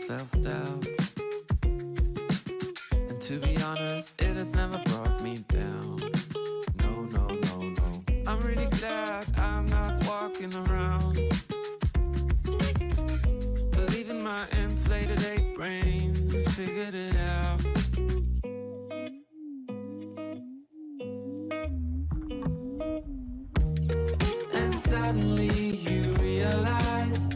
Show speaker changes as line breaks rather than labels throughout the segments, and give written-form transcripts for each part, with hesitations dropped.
self-doubt. And to be honest, it has never brought me down. No, no, no, no. I'm really glad I'm not walking around believing my inflated ape brain figured it out. And suddenly you realize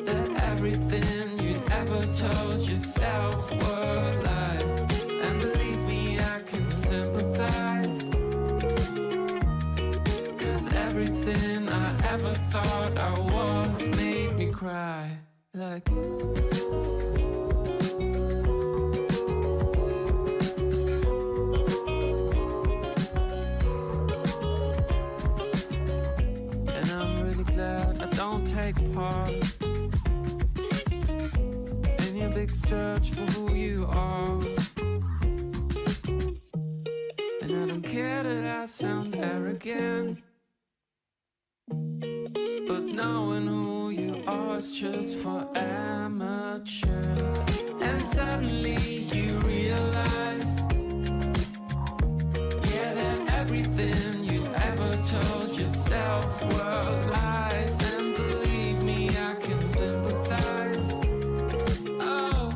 that everything you'd ever told yourself were lies. And believe me, I can sympathize, 'cause everything I ever thought I was made me cry. Like and I'm really glad I don't take part in your big search for who you are. And I don't care that I sound arrogant, but knowing who you are is just for amateurs. And suddenly you realize, yeah, that everything you ever told yourself were lies. And believe me, I can sympathize. Oh,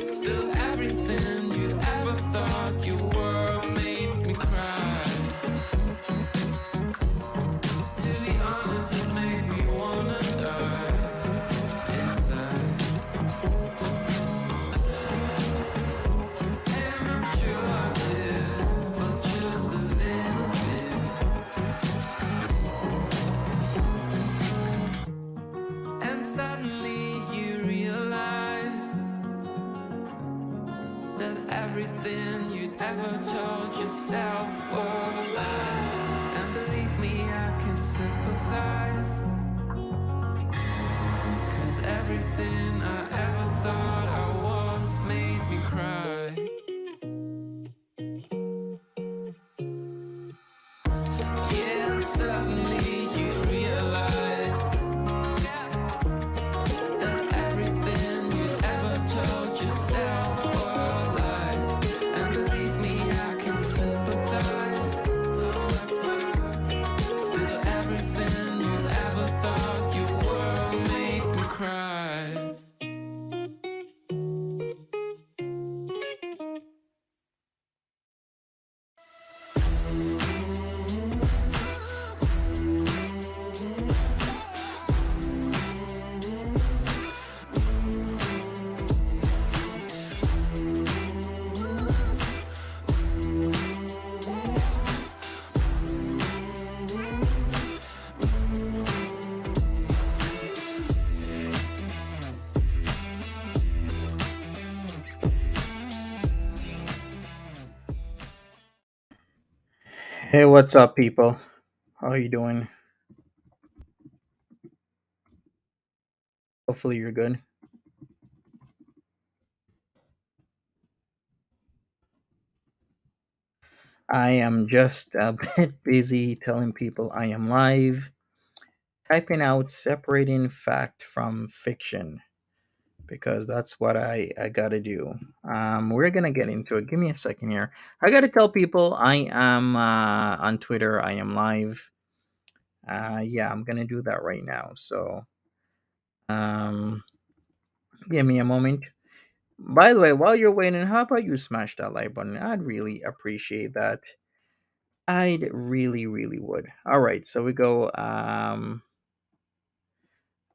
still everything you ever thought you were made me cry. To be honest, it made me wanna die inside. And I'm sure I did, but just a little bit. And suddenly you realize that everything you'd ever told yourself were lies. And believe me, I can sympathize, 'cause everything I ever thought I was made me cry. Yeah, and suddenly you realize that everything you'd ever told yourself were lies. And believe me, I can sympathize. Still everything you ever thought you were made me cry.
Hey, what's up, people? How are you doing? Hopefully, you're good. I am just a bit busy telling people I am live, typing out separating fact from fiction because that's what I gotta do. We're gonna get into it. Give me a second here. I gotta tell people I am on Twitter. I am live. Yeah, I'm gonna do that right now. So, um, give me a moment. By the way, while you're waiting, how about you smash that like button? I'd really appreciate that. I'd really, really would. All right, so we go.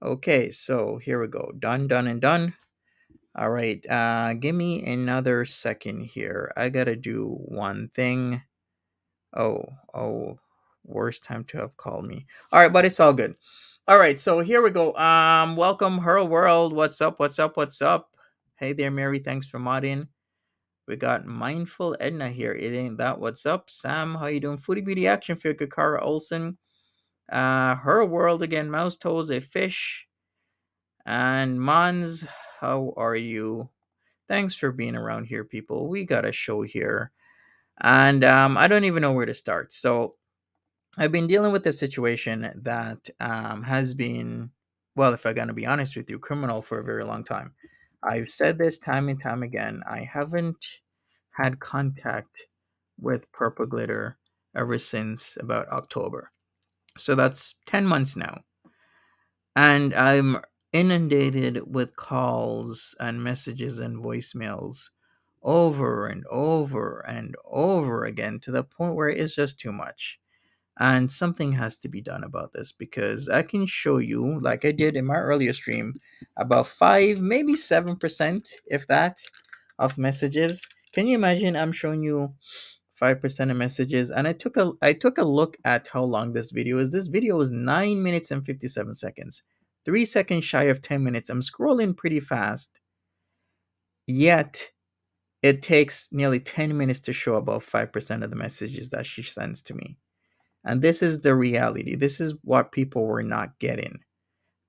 Okay, so here we go. Done, done, and done. All right, give me another second here. I gotta do one thing. Oh, oh, worst time to have called me. All right, but it's all good. All right, so here we go. Welcome, Hurl World. What's up? What's up? What's up? Hey there, Mary. Thanks for modding. We got Mindful Edna here. It ain't that. What's up, Sam? How you doing? Foodie Beauty Action Figure, Kara Olsen. Her World again. Mouse Toes, a fish. And Mons, how are you? Thanks for being around here, people. We got a show here. And I don't even know where to start. So I've been dealing with a situation that has been well, if I'm gonna be honest with you, criminal for a very long time. I've said this time and time again. I haven't had contact with Purple Glitter ever since about October. So that's 10 months now. And I'm inundated with calls and messages and voicemails over and over and over again to the point where it's just too much. And something has to be done about this because I can show you, like I did in my earlier stream, about 5, maybe 7%, if that, of messages. Can you imagine? I'm showing you 5% of messages, and I took a look at how long this video is. This video is 9 minutes and 57 seconds, 3 seconds shy of 10 minutes. I'm scrolling pretty fast, yet it takes nearly 10 minutes to show about 5% of the messages that she sends to me. And this is the reality. This is what people were not getting,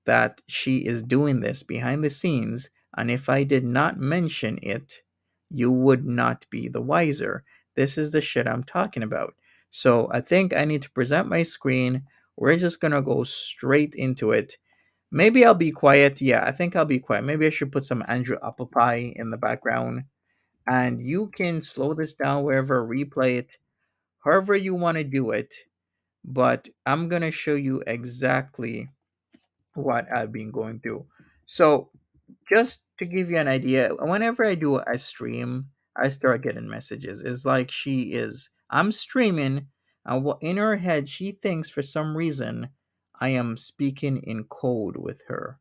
that she is doing this behind the scenes. And if I did not mention it, you would not be the wiser. This is the shit I'm talking about. So I think I need to present my screen. We're just going to go straight into it. Maybe I'll be quiet. Yeah, I think I'll be quiet. Maybe I should put some Andrew Apple Pie in the background. And you can slow this down wherever, replay it, however you want to do it, but I'm going to show you exactly what I've been going through. So, just to give you an idea, whenever I do a stream, I start getting messages. It's like I'm streaming, and in her head, she thinks for some reason I am speaking in code with her,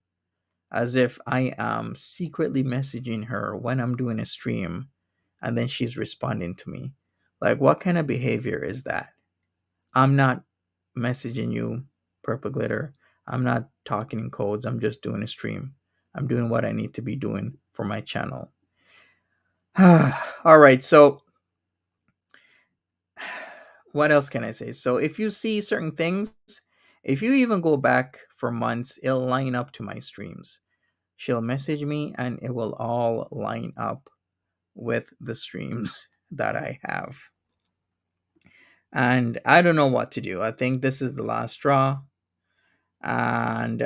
as if I am secretly messaging her when I'm doing a stream, and then she's responding to me. Like, what kind of behavior is that? I'm not messaging you, Purple Glitter. I'm not talking in codes. I'm just doing a stream. I'm doing what I need to be doing for my channel. All right. So, what else can I say? So, if you see certain things, if you even go back for months, it'll line up to my streams. She'll message me and it will all line up with the streams that I have. And I don't know what to do. I think this is the last straw. And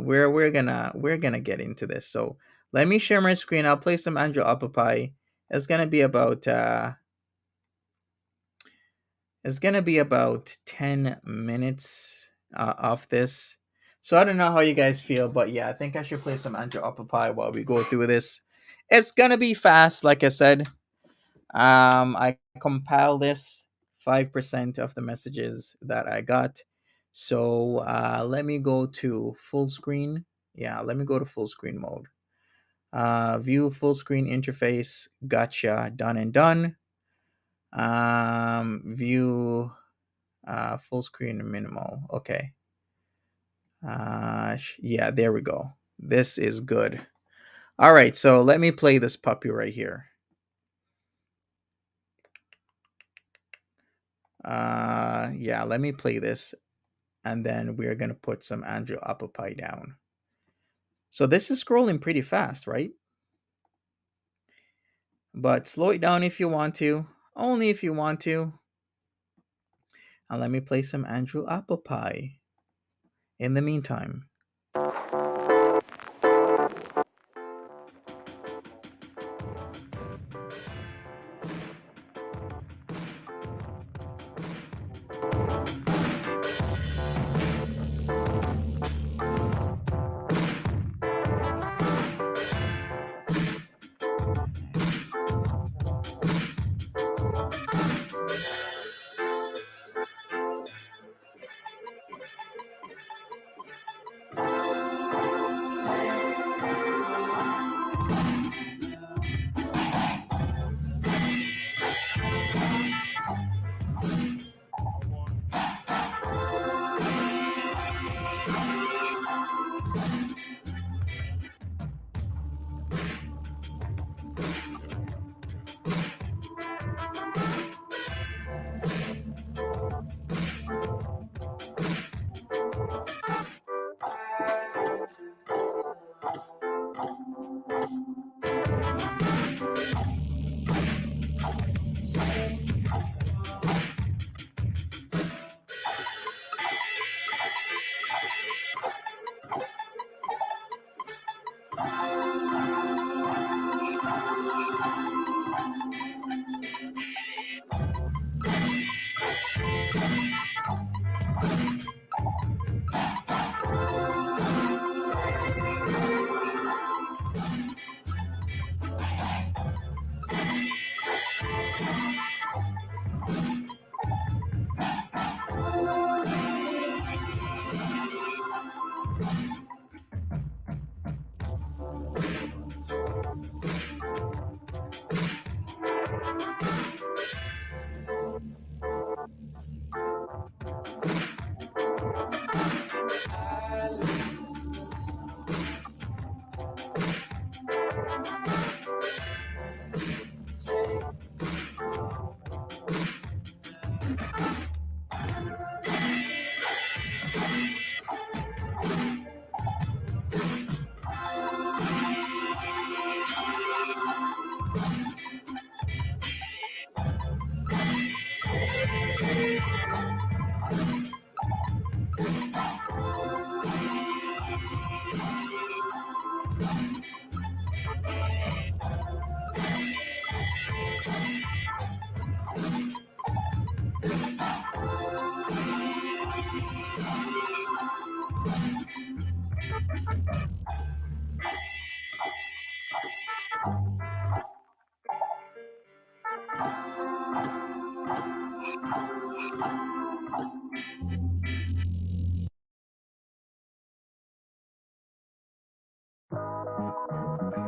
we're gonna get into this. So let me share my screen. I'll play some Andrew Apple Pie. It's gonna be about 10 minutes of this. So I don't know how you guys feel, but yeah, I think I should play some Andrew Apple Pie while we go through this. It's gonna be fast, like I said. I compile this 5% of the messages that I got. So let me go to full screen. Yeah, let me go to full screen mode. View full screen interface. Gotcha. Done and done. View full screen minimal. Okay. Yeah, there we go. This is good. All right, so let me play this puppy right here. Yeah, let me play this, and then we're gonna put some Andrew Apple Pie down. So this is scrolling pretty fast, right? But slow it down if you want to, only if you want to. And let me play some Andrew Apple Pie in the meantime.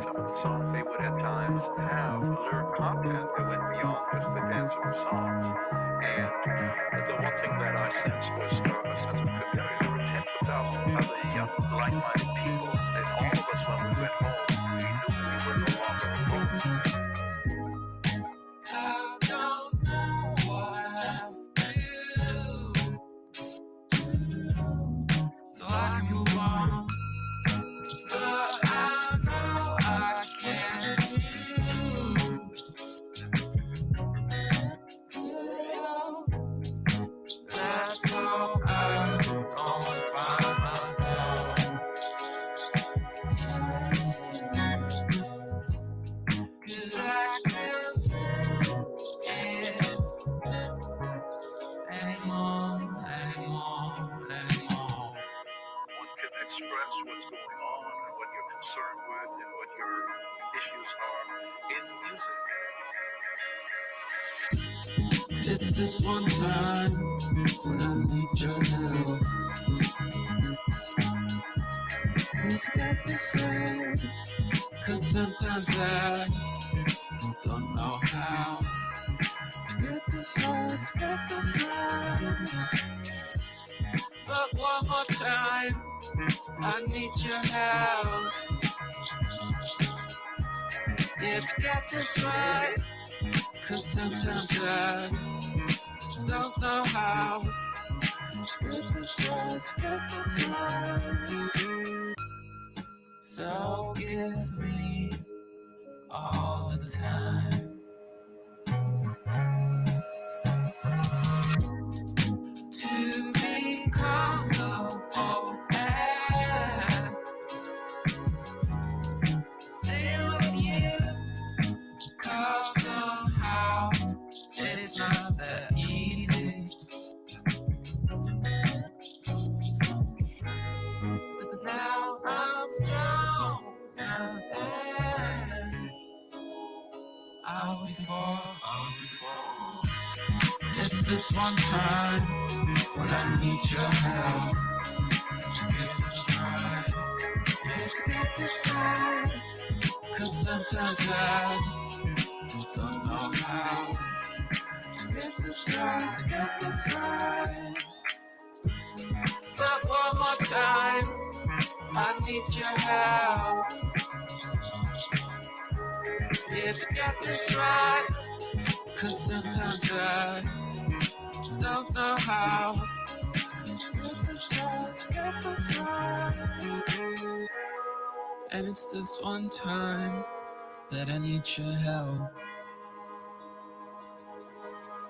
Some of the songs, they would at times have lyric content that went beyond just the dance of the songs. And the one thing that I sensed was a sense of community. There were tens of thousands of other like-minded people, and all of us, when we went home, we knew we were no longer alone.
I don't know what I do, so I can move on. But I know I can do. That's how I don't find myself. 'Cause I can't stand it anymore.
One can express what's going on and what you're concerned with and what your issues are in music.
It's this one time when I need your help. It's got this way, 'cause sometimes I don't know how to get this right. But one more time, I need your help. Yeah, to get this right, 'cause sometimes I don't know how to get this right. So give me all the time to be comfortable and stay with you, 'cause somehow it's not that easy. But now I'm strong than I was before. It's this one time when I need your help. Let's get this right. 'Cause sometimes I don't know how to get this right. But one more time, I need your help. Yeah, to get this right. 'Cause sometimes I don't know how to get this right. And it's this one time that I need your help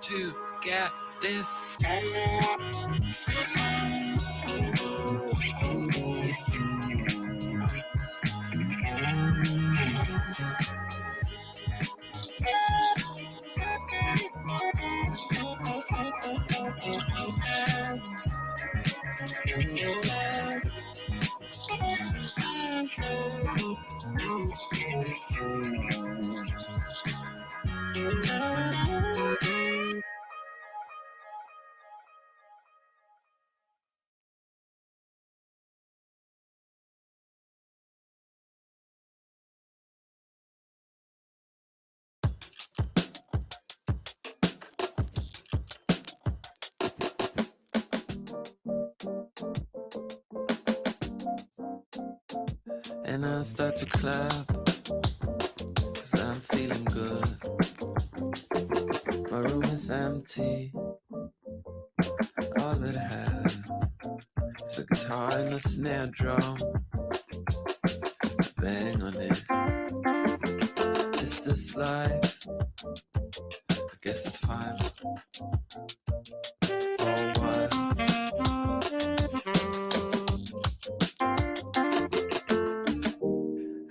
to get this. And I start to clap, cause I'm feeling good. My room is empty, all it has is a guitar and a snare drum. Bang on it. Is this life? I guess it's fine. Oh, what?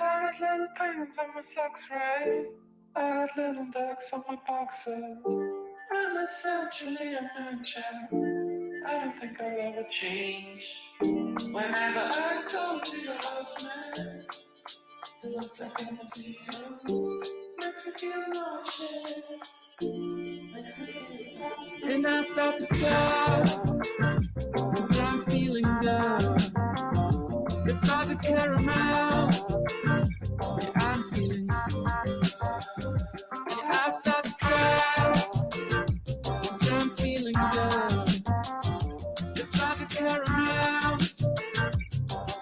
I got little paintings on my socks, right? I got little ducks on my boxes. I'm essentially a man child. I don't think I'll ever change. Whenever I go to your house, man, it looks like a museum. Makes me feel nauseous. And I start to talk, cause I'm feeling good. It's hard to caramels. Yeah, I'm feeling. Yeah, I start to cry, cause I'm feeling good. It's hard to caramels.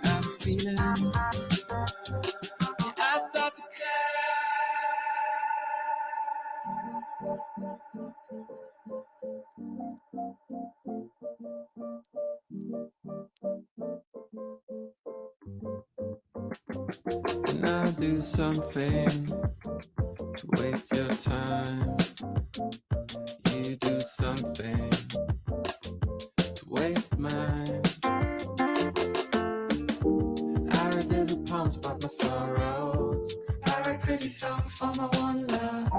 I'm feeling. Yeah, I start to cry. And I'll do something to waste your time. You do something to waste mine. I write little poems about my sorrows. I write pretty songs for my one love.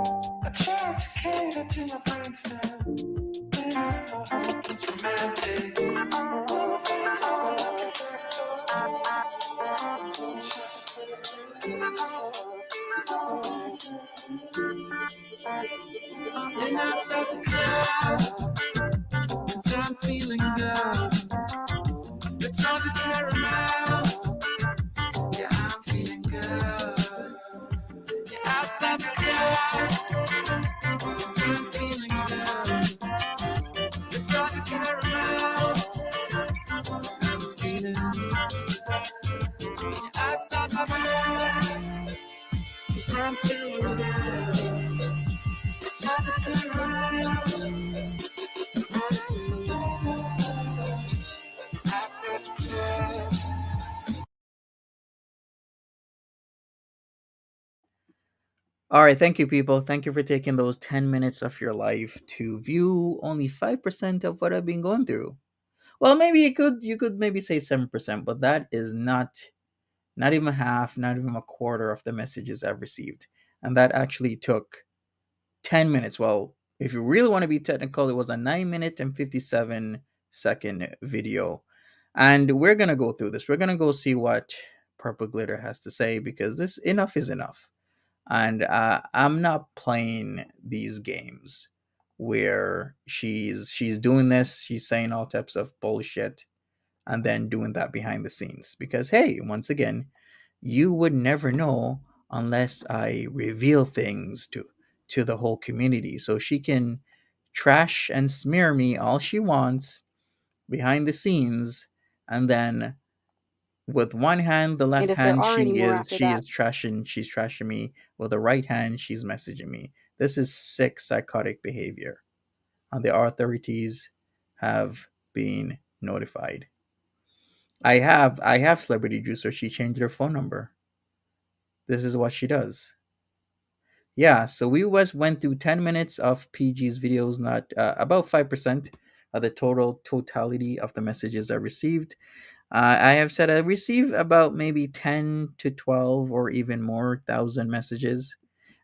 I try to cater to my brainstem. Then I hope it's romantic. And I start to cry, cause I'm feeling good. It's hard to caramels. Yeah, I'm feeling good. Yeah, I start to cry, cause I'm feeling good. It's hard to caramels. I'm feeling. Yeah, I start to cry, cause I'm feeling good. It's hard to caramels. I'm feeling good. I start to cry.
All right, thank you, people. Thank you for taking those 10 minutes of your life to view only 5% of what I've been going through. Well, maybe you could maybe say 7%, but that is not even half, not even a quarter of the messages I've received. And that actually took 10 minutes. Well, if you really want to be technical, it was a 9 minute and 57-second video. And we're going to go through this. We're going to go see what Purple Glitter has to say because this enough is enough. And I'm not playing these games where she's doing this, she's saying all types of bullshit and then doing that behind the scenes because hey, once again, you would never know unless I reveal things to the whole community. So she can trash and smear me all she wants behind the scenes, and then with one hand, the
And
left
if there
hand,
are any more after that.
she's trashing me. With the right hand, she's messaging me. This is sick psychotic behavior. And the authorities have been notified. I have Celebrity Juicer. She changed her phone number. This is what she does. Yeah, so we went through 10 minutes of PG's videos, not about 5% of the totality of the messages I received. I have said I receive about maybe 10 to 12 or even more thousand messages.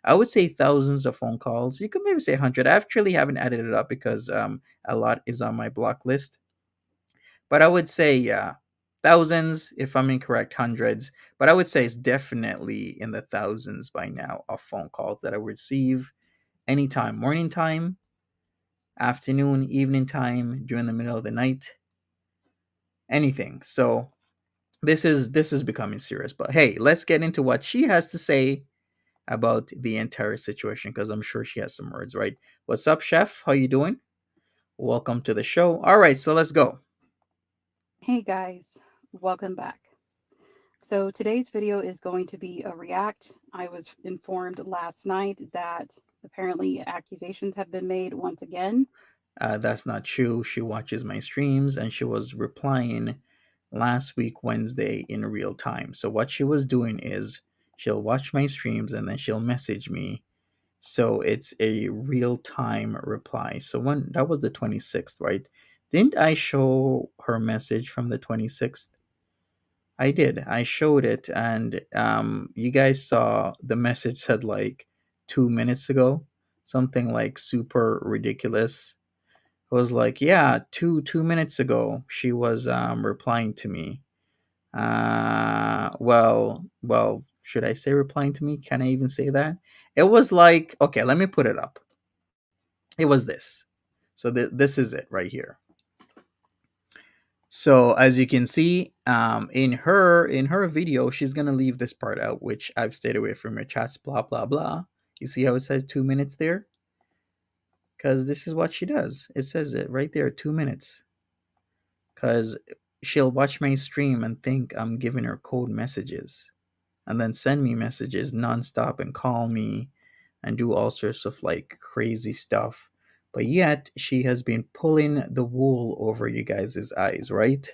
I would say thousands of phone calls. You could maybe say 100. I actually haven't added it up because a lot is on my block list. But I would say, yeah, thousands, if I'm incorrect, hundreds. But I would say it's definitely in the thousands by now of phone calls that I receive anytime, morning time, afternoon, evening time, during the middle of the night, anything. So this is becoming serious. But hey, let's get into what she has to say about the entire situation because I'm sure she has some words, right? What's up, chef? How you doing? Welcome to the show. All right, so let's go.
Hey guys, welcome back. So today's video is going to be a react. I was informed last night that apparently accusations have been made once again.
That's not true. She watches my streams and she was replying last week, Wednesday, in real time. So, what she was doing is she'll watch my streams and then she'll message me. So, it's a real time reply. So, when that was the 26th, right? Didn't I show her message from the 26th? I did. I showed it, and you guys saw the message said like 2 minutes ago, something like super ridiculous. It was like, yeah, two minutes ago she was replying to me. Well, should I say replying to me? Can I even say that? It was like, okay, let me put it up. It was this. So this is it right here. So as you can see, in her video, she's gonna leave this part out, which I've stayed away from your chats, blah blah blah. You see how it says 2 minutes there? Because this is what she does. It says it right there, 2 minutes. Because she'll watch my stream and think I'm giving her code messages, and then send me messages nonstop and call me and do all sorts of like crazy stuff. But yet she has been pulling the wool over you guys' eyes, right?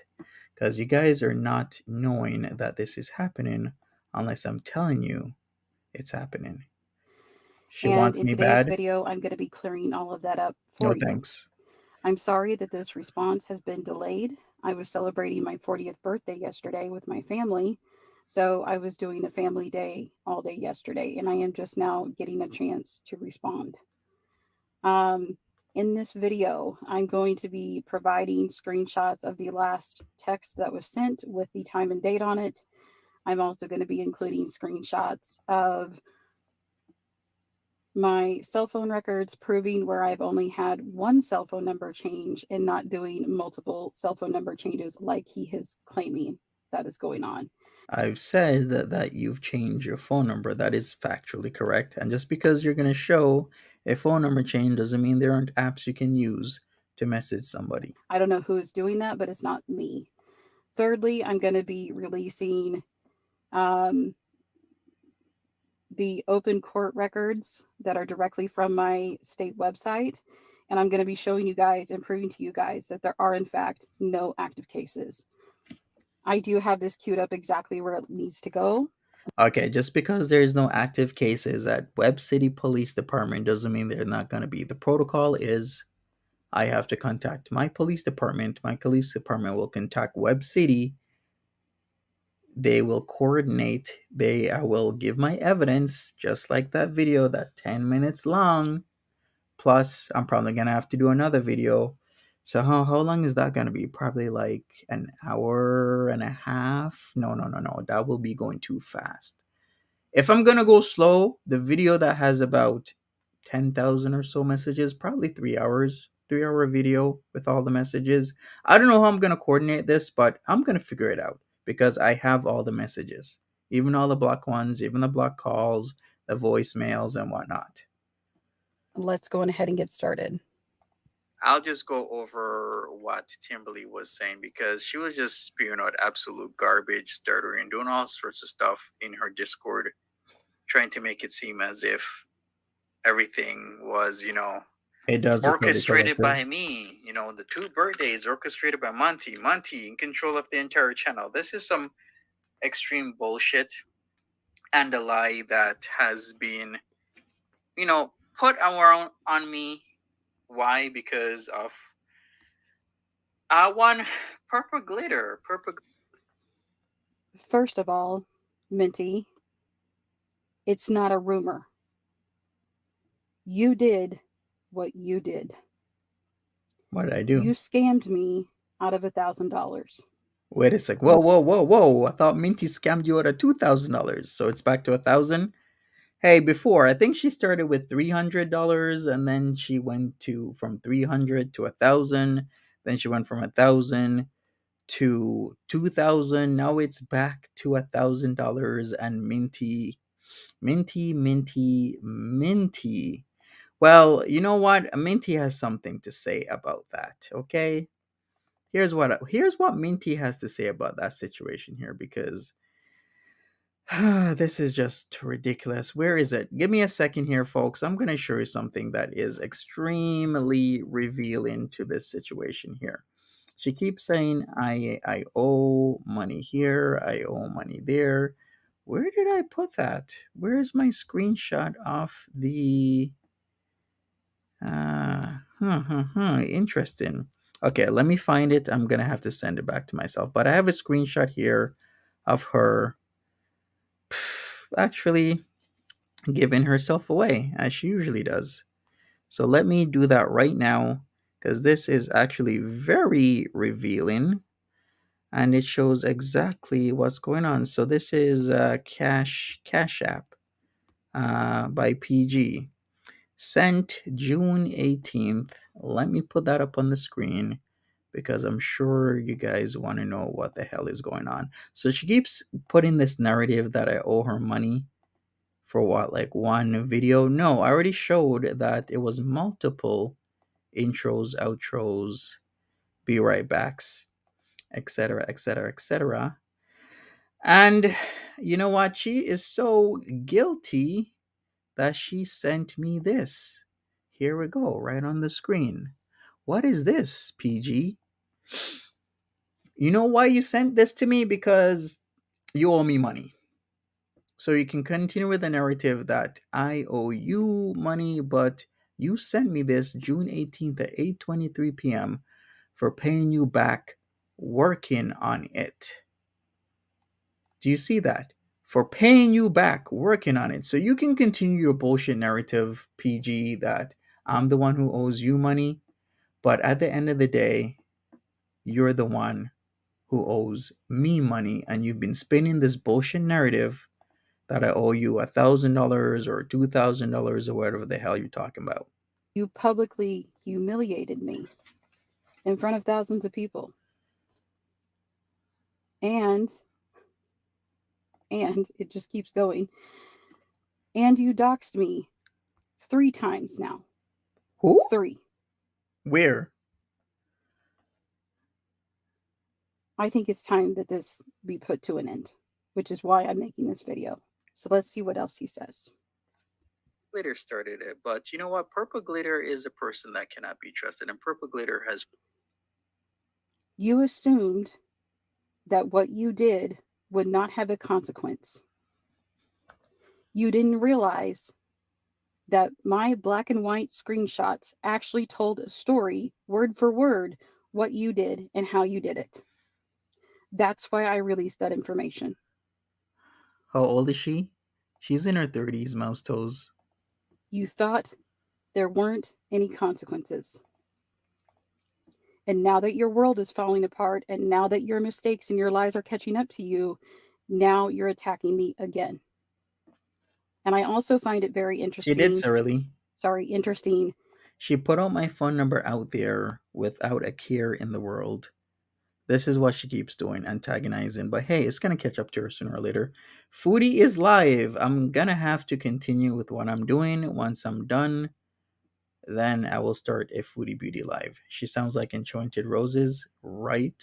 Because you guys are not knowing that this is happening unless I'm telling you it's happening. She
And
wants
in
me
today's
bad?
video, I'm going to be clearing all of that up
No
for you.
thanks.
I'm sorry that this response has been delayed. I was celebrating my 40th birthday yesterday with my family. So I was doing a family day all day yesterday, and I am just now getting a chance to respond. Um, in this video, I'm going to be providing screenshots of the last text that was sent with the time and date on it. I'm also going to be including screenshots of my cell phone records proving where I've only had one cell phone number change and not doing multiple cell phone number changes like he is claiming that is going on.
I've said that you've changed your phone number. That is factually correct. And just because you're going to show a phone number change doesn't mean there aren't apps you can use to message somebody.
I don't know who is doing that, but it's not me. Thirdly, I'm going to be releasing um, the open court records that are directly from my state website. And I'm going to be showing you guys and proving to you guys that there are, in fact, no active cases. I do have this queued up exactly where it needs to go.
Okay, just because there's no active cases at Web City Police Department doesn't mean they're not going to be. The protocol is I have to contact my police department. My police department will contact Web City. They will coordinate. I will give my evidence, just like that video that's 10 minutes long. Plus, I'm probably gonna have to do another video. So how long is that gonna be? Probably like an hour and a half. No, no, no, no. That will be going too fast. If I'm gonna go slow, the video that has about 10,000 or so messages, probably 3 hours, 3 hour video with all the messages. I don't know how I'm gonna coordinate this, but I'm gonna figure it out because I have all the messages, even all the block ones, even the block calls, the voicemails, and whatnot.
Let's go ahead and get started.
I'll just go over what Timberly was saying because she was just spewing out absolute garbage, stuttering, doing all sorts of stuff in her Discord, trying to make it seem as if everything was, it does orchestrated by me. The two birthdays orchestrated by Monty in control of the entire channel. This is some extreme bullshit and a lie that has been, put on me. Why? Because of one purple glitter.
First of all, Minty, it's not a rumor. You did what you did.
What did I do?
You scammed me out of $1,000.
Wait a sec. Whoa, whoa, whoa, whoa! I thought Minty scammed you out of $2,000, so it's back to 1,000. Hey, before I think she started with $300, and then she went to from 300 to 1,000. Then she went from 1,000 to 2,000. Now it's back to $1,000 and minty. Well, you know what? Minty has something to say about that. Okay, here's what Minty has to say about that situation here because This is just ridiculous. Where is it? Give me a second here, folks. I'm going to show you something that is extremely revealing to this situation here. She keeps saying, I owe money here, I owe money there. Where did I put that? Where is my screenshot of the. Interesting. Okay, let me find it. I'm going to have to send it back to myself. But I have a screenshot here of her actually giving herself away as she usually does. So let me do that right now because this is actually very revealing and it shows exactly what's going on. So this is Cash App by PG. Sent June 18th. Let me put that up on the screen because I'm sure you guys want to know what the hell is going on. So she keeps putting this narrative that I owe her money for what, like one video? No, I already showed that it was multiple intros, outros, be right backs, etc., etc., etc. And you know what? She is so guilty that she sent me this. Here we go, right on the screen. What is this, PG? You know why you sent this to me? Because you owe me money. So you can continue with the narrative that I owe you money, but you sent me this June 18th at 8:23 p.m. for paying you back working on it. Do you see that? For paying you back working on it. So you can continue your bullshit narrative, PG, that I'm the one who owes you money, but at the end of the day, you're the one who owes me money, and you've been spinning this bullshit narrative that I owe you $1,000 or $2,000 or whatever the hell you're talking about.
You publicly humiliated me in front of thousands of people. And it just keeps going. And you doxed me 3 times now.
Who?
3.
Where?
I think it's time that this be put to an end, which is why I'm making this video. So let's see what else he says.
Glitter started it, but you know what? Purple Glitter is a person that cannot be trusted, and Purple Glitter has.
You assumed that what you did would not have a consequence. You didn't realize that my black and white screenshots actually told a story, word for word, what you did and how you did it. That's why I released that information.
How old is she? She's in her 30s, mouse toes.
You thought there weren't any consequences. And now that your world is falling apart, and now that your mistakes and your lies are catching up to you, now you're attacking me again. And I also find it very
She did,
interesting.
Surly.
Interesting.
She put out my phone number out there without a care in the world. This is what she keeps doing, antagonizing. But hey, it's gonna catch up to her sooner or later. Foodie is live. I'm gonna have to continue with what I'm doing. Once I'm done, then I will start a Foodie Beauty live. She sounds like Enchanted Roses, right?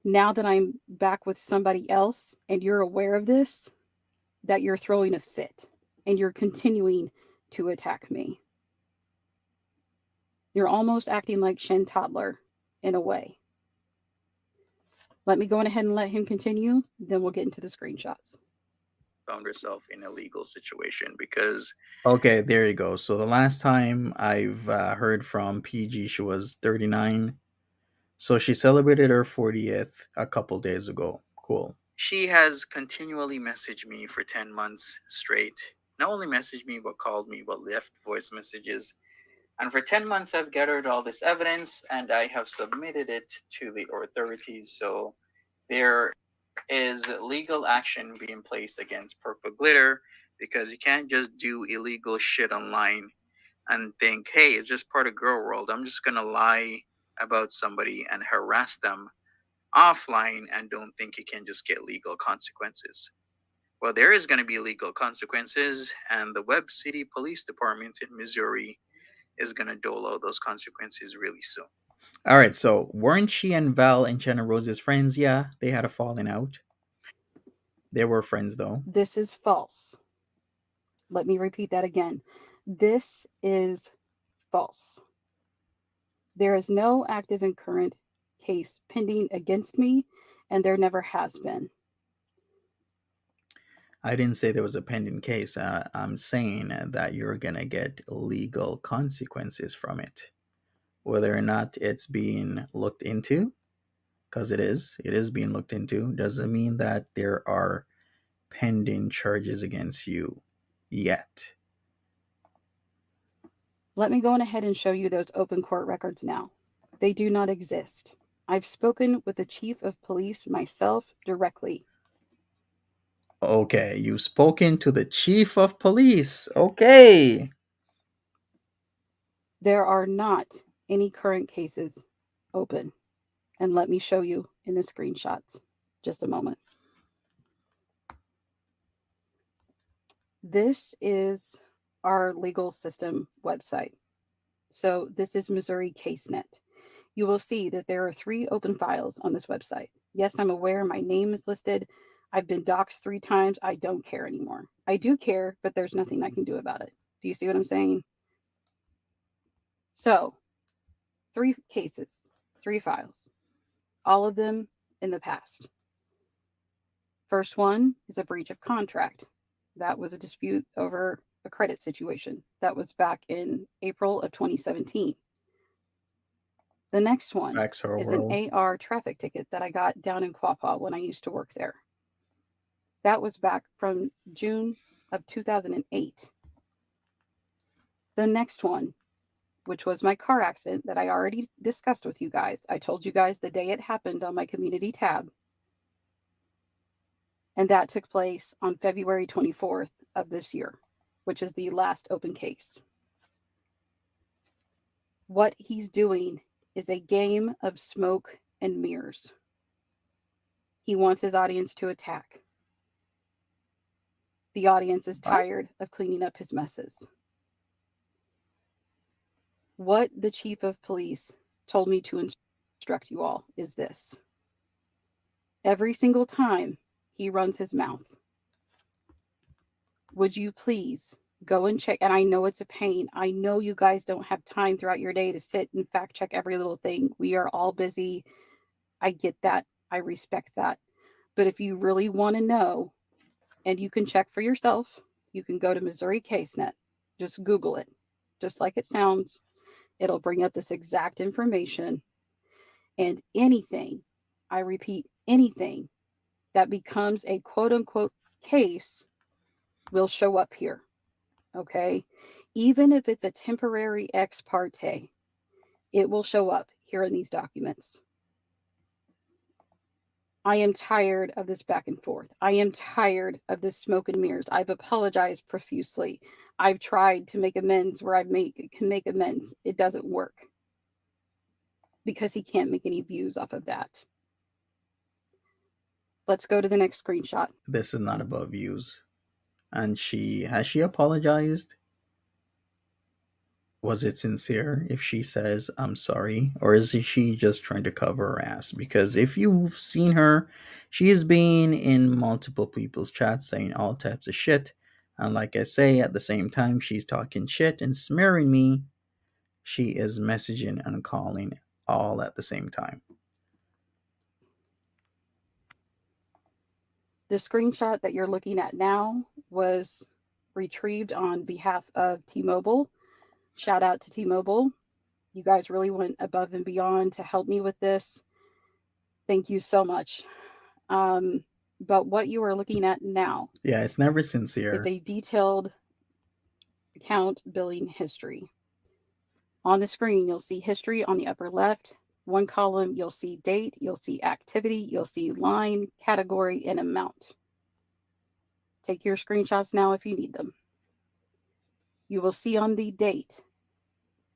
Now that I'm back with somebody else and you're aware of this, that you're throwing a fit and you're continuing to attack me. You're almost acting like Shen Toddler in a way. Let me go on ahead and let him continue, then we'll get into the screenshots.
Found herself in a legal situation because. Okay, there you go. So the last time I've heard from PG, she was 39. So she celebrated her 40th a couple days ago. Cool. She has continually messaged me for 10 months straight. Not only messaged me, but called me, but left voice messages. And for 10 months, I've gathered all this evidence and I have submitted it to the authorities. So there is legal action being placed against Purple Glitter because you can't just do illegal shit online and think, hey, it's just part of girl world. I'm just going to lie about somebody and harass them offline and don't think you can just get legal consequences. Well, there is going to be legal consequences, and the Webb City Police Department in Missouri is going to dole out those consequences really soon. All right, so weren't she and Val and Jenna Rose's friends? Yeah, they had a falling out. They were friends though.
This is false. Let me repeat that again. This is false. There is no active and current case pending against me, and there never has been.
I didn't say there was a pending case. I'm saying that you're going to get legal consequences from it. Whether or not it's being looked into, because it is being looked into, doesn't mean that there are pending charges against you yet.
Let me go on ahead and show you those open court records now. They do not exist. I've spoken with the chief of police myself directly.
Okay, you've spoken to the chief of police. Okay.
There are not any current cases open. And let me show you in the screenshots. Just a moment. This is our legal system website. So this is Missouri CaseNet. You will see that there are 3 open files on this website. Yes, I'm aware my name is listed. I've been doxxed 3 times. I don't care anymore. I do care, but there's nothing I can do about it. Do you see what I'm saying? So, 3 cases, 3 files, all of them in the past. First one is a breach of contract. That was a dispute over a credit situation. That was back in April of 2017. The next one is an AR traffic ticket that I got down in Quapaw when I used to work there. That was back from June of 2008. The next one, which was my car accident that I already discussed with you guys. I told you guys the day it happened on my community tab. And that took place on February 24th of this year, which is the last open case. What he's doing is a game of smoke and mirrors. He wants his audience to attack. The audience is tired of cleaning up his messes. What the chief of police told me to instruct you all is this. Every single time he runs his mouth, would you please go and check? And I know it's a pain. I know you guys don't have time throughout your day to sit and fact check every little thing. We are all busy. I get that. I respect that. But if you really want to know, and you can check for yourself, you can go to Missouri CaseNet. Just Google it. Just like it sounds. It'll bring up this exact information. And anything, I repeat, anything that becomes a quote unquote case will show up here. Okay? Even if it's a temporary ex parte, it will show up here in these documents. I am tired of this back and forth. I am tired of this smoke and mirrors. I've apologized profusely. I've tried to make amends where I can make amends. It doesn't work because he can't make any views off of that. Let's go to the next screenshot.
This is not about views. And has she apologized? Was it sincere if she says, I'm sorry? Or is she just trying to cover her ass? Because if you've seen her, she has been in multiple people's chats saying all types of shit. And like I say, at the same time, she's talking shit and smearing me. She is messaging and calling all at the same time.
The screenshot that you're looking at now was retrieved on behalf of T-Mobile. Shout out to T-Mobile. You guys really went above and beyond to help me with this. Thank you so much. But what you are looking at now,
yeah, it's never sincere.
It's a detailed account billing history. On the screen, you'll see history on the upper left. One column, you'll see date, you'll see activity, you'll see line, category, and amount. Take your screenshots now if you need them. You will see on the date.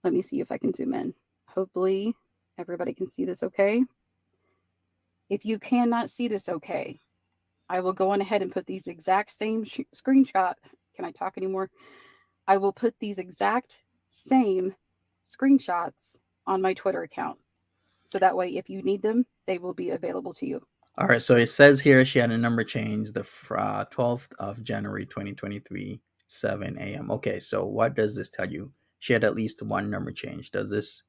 Let me see if I can zoom in. Hopefully, everybody can see this okay. If you cannot see this okay, I will go on ahead and put these exact same screenshot. Can I talk anymore? I will put these exact same screenshots on my Twitter account. So that way, if you need them, they will be available to you.
All right, so it says here she had a number change the 12th of January 2023, 7 a.m. Okay, so what does this tell you? She had at least one number change. Does this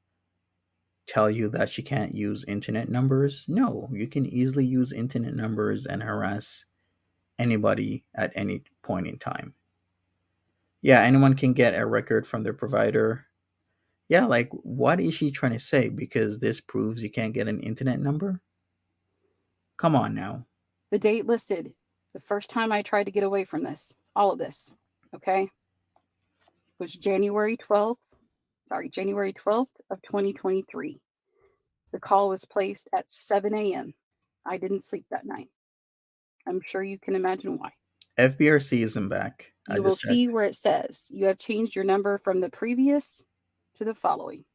tell you that she can't use internet numbers? No, you can easily use internet numbers and harass anybody at any point in time. Yeah, anyone can get a record from their provider. Yeah, like what is she trying to say? Because this proves you can't get an internet number? Come on now.
The date listed, the first time I tried to get away from this, all of this, okay, was January 12th of 2023. The call was placed at 7 a.m. I didn't sleep that night. I'm sure you can imagine why.
FBRC isn't back. I
You will
just
see
checked.
where it says you have changed your number from the previous to the following.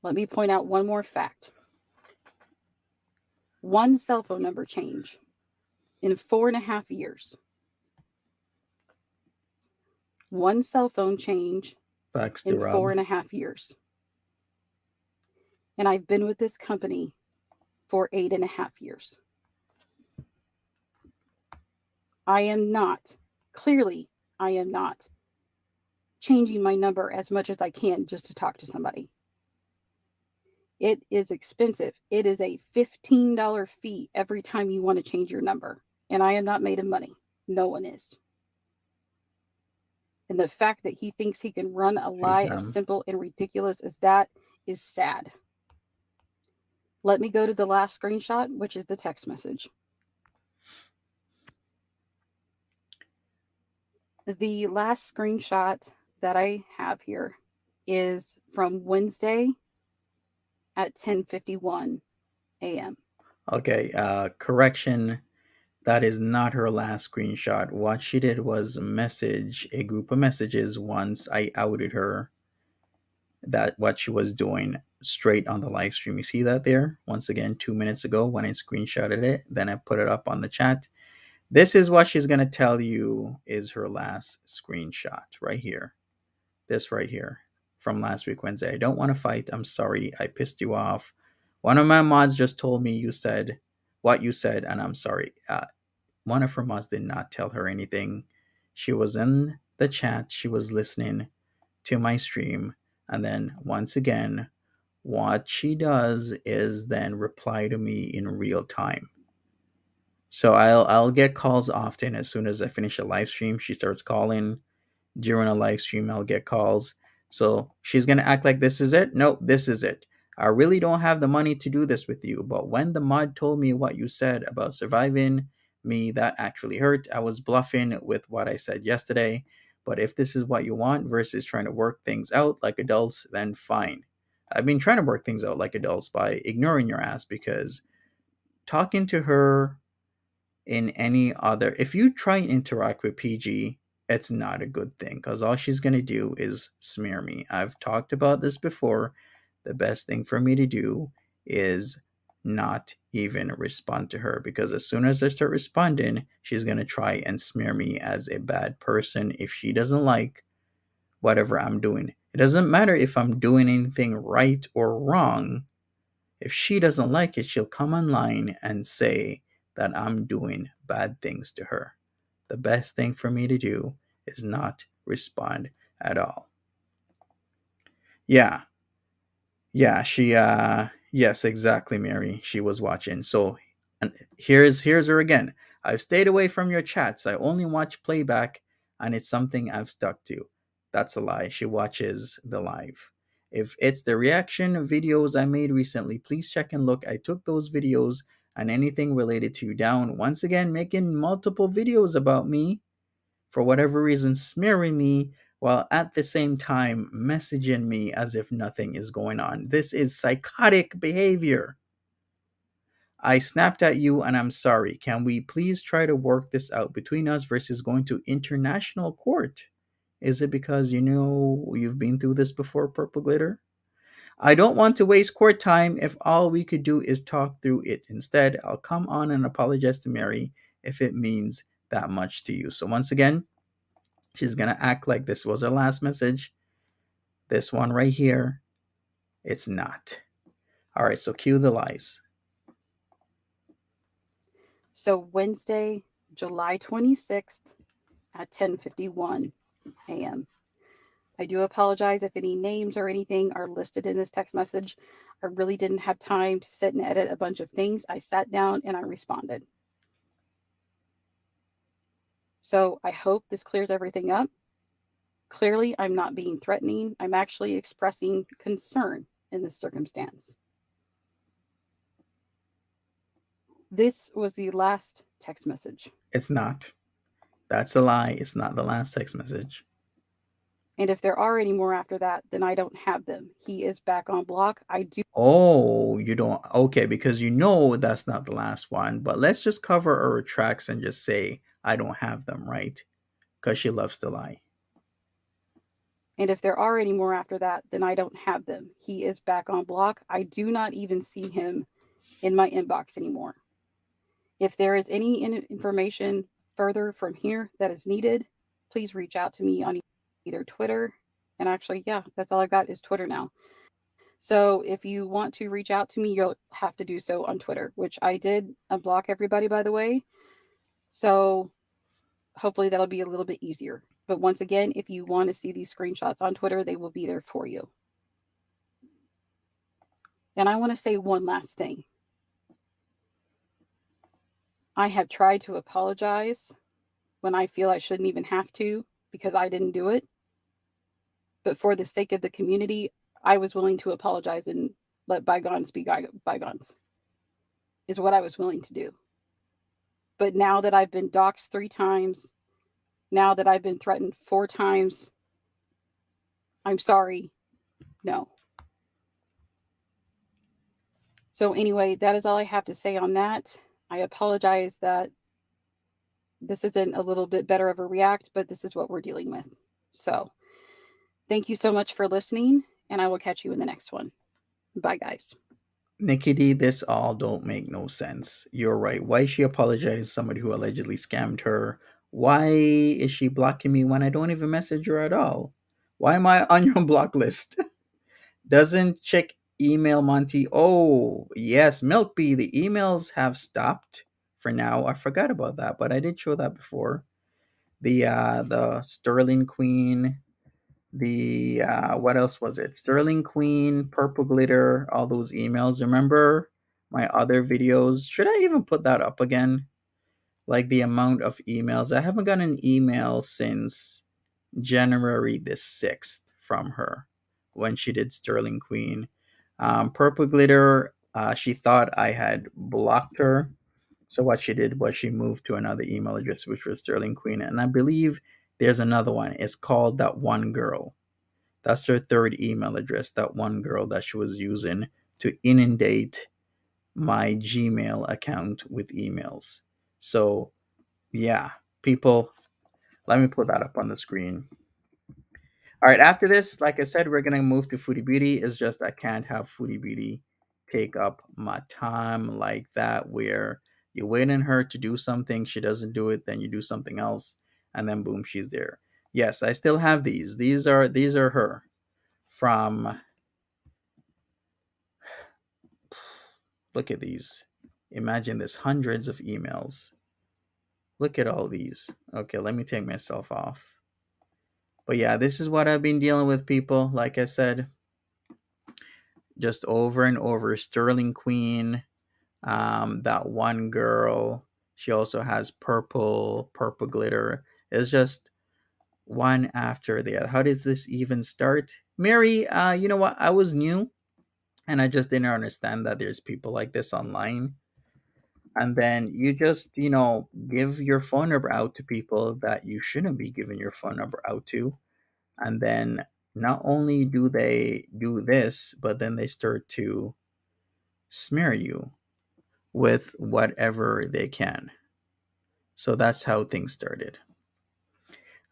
Let me point out one more fact. One cell phone number change in 4.5 years. One cell phone change
Facts to
in
Rob.
4.5 years. And I've been with this company for 8.5 years. I am not changing my number as much as I can just to talk to somebody. It is expensive. It is a $15 fee every time you want to change your number. And I am not made of money. No one is. And the fact that he thinks he can run a lie as simple and ridiculous as that is sad. Let me go to the last screenshot, which is the text message. The last screenshot that I have here is from Wednesday at 10:51 a.m.
Okay, correction. That is not her last screenshot. What she did was message a group of messages once I outed her that what she was doing straight on the live stream. You see that there? Once again, 2 minutes ago when I screenshotted it, then I put it up on the chat. This is what she's going to tell you is her last screenshot right here. This right here from last week, Wednesday. I don't want to fight. I'm sorry. I pissed you off. One of my mods just told me you said what you said, and I'm sorry. One of her mods did not tell her anything. She was in the chat. She was listening to my stream. And then once again, what she does is then reply to me in real time. So I'll get calls often as soon as I finish a live stream. She starts calling during a live stream. I'll get calls. So she's gonna act like this is it. Nope, this is it. I really don't have the money to do this with you. But when the mod told me what you said about surviving me, that actually hurt. I was bluffing with what I said yesterday. But if this is what you want versus trying to work things out like adults, then fine. I've been trying to work things out like adults by ignoring your ass because talking to her in any other, if you try and interact with PG, it's not a good thing because all she's going to do is smear me. I've talked about this before. The best thing for me to do is not even respond to her because as soon as I start responding, she's going to try and smear me as a bad person if she doesn't like whatever I'm doing. It doesn't matter if I'm doing anything right or wrong. If she doesn't like it, she'll come online and say that I'm doing bad things to her. The best thing for me to do is not respond at all. Yeah. Yeah, yes, exactly, Mary. She was watching. So and here's her again. I've stayed away from your chats. I only watch playback and it's something I've stuck to. That's a lie. She watches the live. If it's the reaction videos I made recently, please check and look. I took those videos and anything related to you down. Once again, making multiple videos about me for whatever reason, smearing me while at the same time messaging me as if nothing is going on. This is psychotic behavior. I snapped at you and I'm sorry. Can we please try to work this out between us versus going to international court? Is it because you know you've been through this before, Purple Glitter? I don't want to waste court time if all we could do is talk through it. Instead, I'll come on and apologize to Mary if it means that much to you. So once again, she's going to act like this was her last message. This one right here, it's not. All right, so cue the lies.
So Wednesday, July 26th at 10:51 a.m. I do apologize if any names or anything are listed in this text message. I really didn't have time to sit and edit a bunch of things. I sat down and I responded. So I hope this clears everything up. Clearly, I'm not being threatening. I'm actually expressing concern in this circumstance. This was the last text message.
It's not. That's a lie. It's not the last text message.
And if there are any more after that, then I don't have them. He is back on block. I do.
Oh, you don't. Okay, because you know that's not the last one. But let's just cover our tracks and just say I don't have them, right? Because she loves to lie.
And if there are any more after that, then I don't have them. He is back on block. I do not even see him in my inbox anymore. If there is any information further from here that is needed, please reach out to me on either Twitter. And actually, yeah, that's all I got is Twitter now. So if you want to reach out to me, you'll have to do so on Twitter, which I did unblock everybody, by the way. So hopefully that'll be a little bit easier. But once again, if you want to see these screenshots on Twitter, they will be there for you. And I want to say one last thing. I have tried to apologize when I feel I shouldn't even have to because I didn't do it. But for the sake of the community, I was willing to apologize and let bygones be bygones, is what I was willing to do. But now that I've been doxxed 3 times, now that I've been threatened 4 times, I'm sorry. No. So anyway, that is all I have to say on that. I apologize that this isn't a little bit better of a react, but this is what we're dealing with. So thank you so much for listening, and I will catch you in the next one. Bye, guys.
Nikki D, this all don't make no sense. You're right. Why is she apologizing to somebody who allegedly scammed her? Why is she blocking me when I don't even message her at all? Why am I on your block list? Doesn't check email Monty. Oh, yes, Milk Bee. The emails have stopped for now. I forgot about that, but I did show that before. The Sterling Queen, the what else was it? Sterling Queen, Purple Glitter, all those emails. Remember my other videos? Should I even put that up again? Like the amount of emails. I haven't gotten an email since January the 6th from her when she did Sterling Queen. Purple Glitter, she thought I had blocked her. So what she did was she moved to another email address, which was Sterling Queen. And I believe there's another one. It's called That One Girl. That's her third email address, that one girl that she was using to inundate my Gmail account with emails. So, yeah, people, let me put that up on the screen. All right, after this, like I said, we're going to move to Foodie Beauty. It's just I can't have Foodie Beauty take up my time like that, where you wait on her to do something, she doesn't do it, then you do something else, and then boom, she's there. Yes, I still have these. These are her from. Look at these. Imagine this, hundreds of emails. Look at all these. Okay, let me take myself off. But yeah, this is what I've been dealing with, people. Like I said, just over and over. Sterling Queen, that one girl. She also has purple glitter. It's just one after the other. How does this even start? Mary, you know what? I was new and I just didn't understand that there's people like this online. And then you just, give your phone number out to people that you shouldn't be giving your phone number out to. And then not only do they do this, but then they start to smear you with whatever they can. So that's how things started.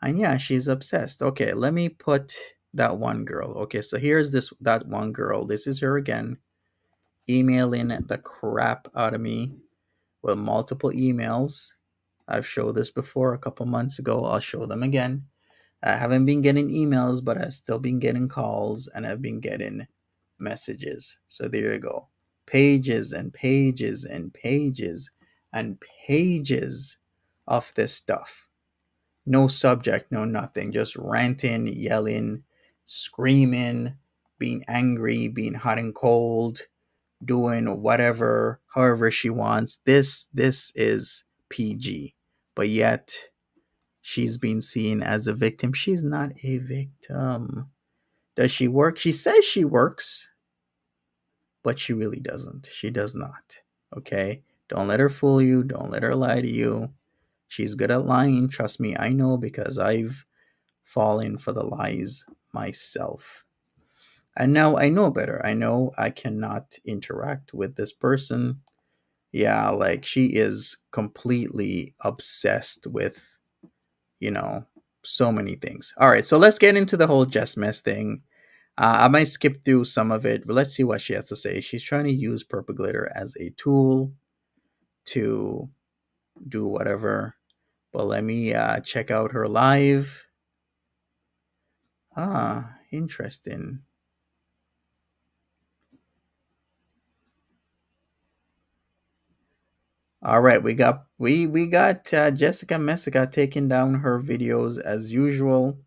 And yeah, she's obsessed. Okay, let me put that one girl. Okay, so here's that one girl. This is her again, emailing the crap out of me with multiple emails. I've showed this before a couple months ago. I'll show them again. I haven't been getting emails, but I've still been getting calls and I've been getting messages. So there you go. Pages and pages and pages and pages of this stuff. No subject, no nothing, just ranting, yelling, screaming, being angry, being hot and cold, doing whatever, however she wants. This is PG, but yet she's being seen as a victim. She's not a victim. Does she work? She says she works, but she really doesn't. She does not. Okay? Don't let her fool you. Don't let her lie to you. She's good at lying. Trust me, I know because I've fallen for the lies myself. And now I know better. I know I cannot interact with this person. Yeah, like she is completely obsessed with, you know, so many things. All right, so let's get into the whole Jess Mess thing. I might skip through some of it, but let's see what she has to say. She's trying to use purple glitter as a tool to do whatever. But let me check out her live. Interesting. All right, we got Jessica Messica taking down her videos as usual.